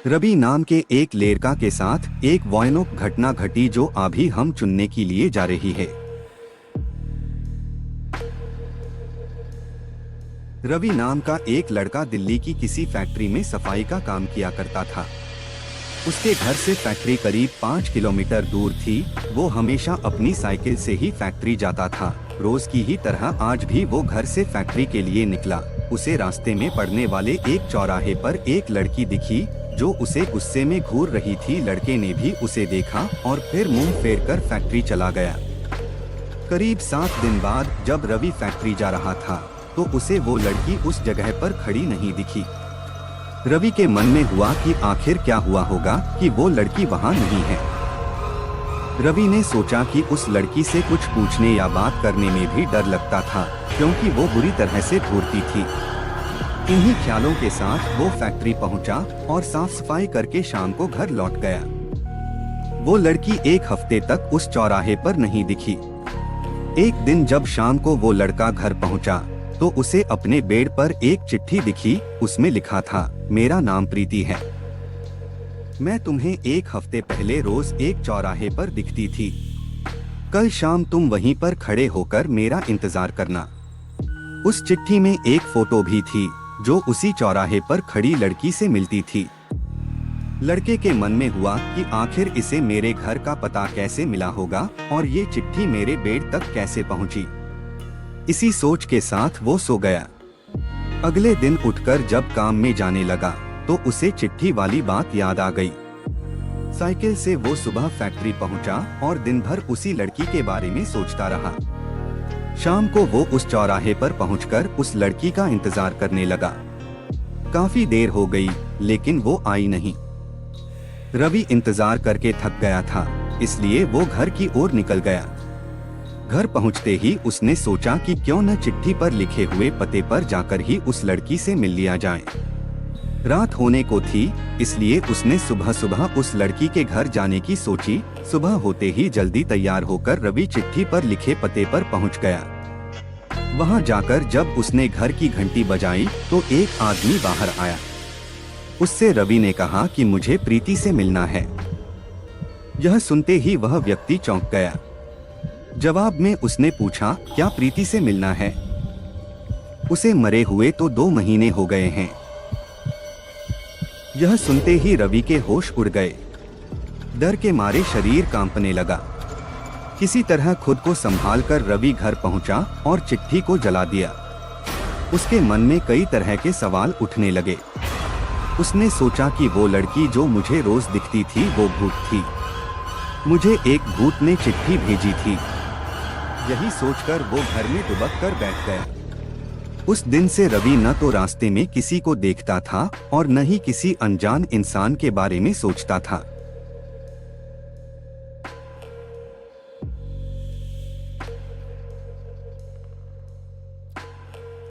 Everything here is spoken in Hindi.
रवि नाम के एक लड़का के साथ एक भयानक घटना घटी जो अभी हम चुनने के लिए जा रही है। रवि नाम का एक लड़का दिल्ली की किसी फैक्ट्री में सफाई का काम किया करता था। उसके घर से फैक्ट्री करीब 5 किलोमीटर दूर थी। वो हमेशा अपनी साइकिल से ही फैक्ट्री जाता था। रोज की ही तरह आज भी वो घर से फैक्ट्री के लिए निकला। उसे रास्ते में पड़ने वाले एक चौराहे पर एक लड़की दिखी जो उसे गुस्से में घूर रही थी। लड़के ने भी उसे देखा और फिर मुंह फेरकर फैक्ट्री चला गया। करीब 7 दिन बाद जब रवि फैक्ट्री जा रहा था तो उसे वो लड़की उस जगह पर खड़ी नहीं दिखी। रवि के मन में हुआ कि आखिर क्या हुआ होगा कि वो लड़की वहाँ नहीं है। रवि ने सोचा कि उस लड़की से कुछ पूछने या बात करने में भी डर लगता था क्योंकि वो बुरी तरह से घूरती थी। इन्हीं ख्यालों के साथ वो फैक्ट्री पहुंचा और साफ सफाई करके शाम को घर लौट गया। वो लड़की एक हफ्ते तक उस चौराहे पर नहीं दिखी। एक दिन जब शाम को वो लड़का घर पहुंचा तो उसे अपने बेड पर एक चिट्ठी दिखी। उसमें लिखा था, मेरा नाम प्रीति है। मैं तुम्हें एक हफ्ते पहले रोज एक चौराहे पर दिखती थी। कल शाम तुम वहीं पर खड़े होकर मेरा इंतजार करना। उस चिट्ठी में एक फोटो भी थी जो उसी चौराहे पर खड़ी लड़की से मिलती थी। लड़के के मन में हुआ कि आखिर इसे मेरे घर का पता कैसे मिला होगा और ये चिट्ठी मेरे बेड तक कैसे पहुंची। इसी सोच के साथ वो सो गया। अगले दिन उठकर जब काम में जाने लगा तो उसे चिट्ठी वाली बात याद आ गई। साइकिल से वो सुबह फैक्ट्री पहुंचा और दिन भर उसी लड़की के बारे में सोचता रहा। शाम को वो उस चौराहे पर पहुंचकर उस लड़की का इंतजार करने लगा। काफी देर हो गई लेकिन वो आई नहीं। रवि इंतजार करके थक गया था, इसलिए वो घर की ओर निकल गया। घर पहुंचते ही उसने सोचा कि क्यों न चिट्ठी पर लिखे हुए पते पर जाकर ही उस लड़की से मिल लिया जाए। रात होने को थी, इसलिए उसने सुबह सुबह उस लड़की के घर जाने की सोची। सुबह होते ही जल्दी तैयार होकर रवि चिट्ठी पर लिखे पते पर पहुंच गया। वहां जाकर जब उसने घर की घंटी बजाई तो एक आदमी बाहर आया। उससे रवि ने कहा कि मुझे प्रीति से मिलना है। यह सुनते ही वह व्यक्ति चौंक गया। जवाब में उसने पूछा, क्या प्रीति से मिलना है? उसे मरे हुए तो 2 महीने हो गए हैं। यह सुनते ही रवि के होश उड़ गए। डर के मारे शरीर कांपने लगा। किसी तरह खुद को संभालकर रवि घर पहुंचा और चिट्ठी को जला दिया। उसके मन में कई तरह के सवाल उठने लगे। उसने सोचा कि वो लड़की जो मुझे रोज दिखती थी वो भूत थी। मुझे एक भूत ने चिट्ठी भेजी थी। यही सोचकर वो घर में दुबक कर बैठ गया। उस दिन से रवि न तो रास्ते में किसी को देखता था और न ही किसी अनजान इंसान के बारे में सोचता था।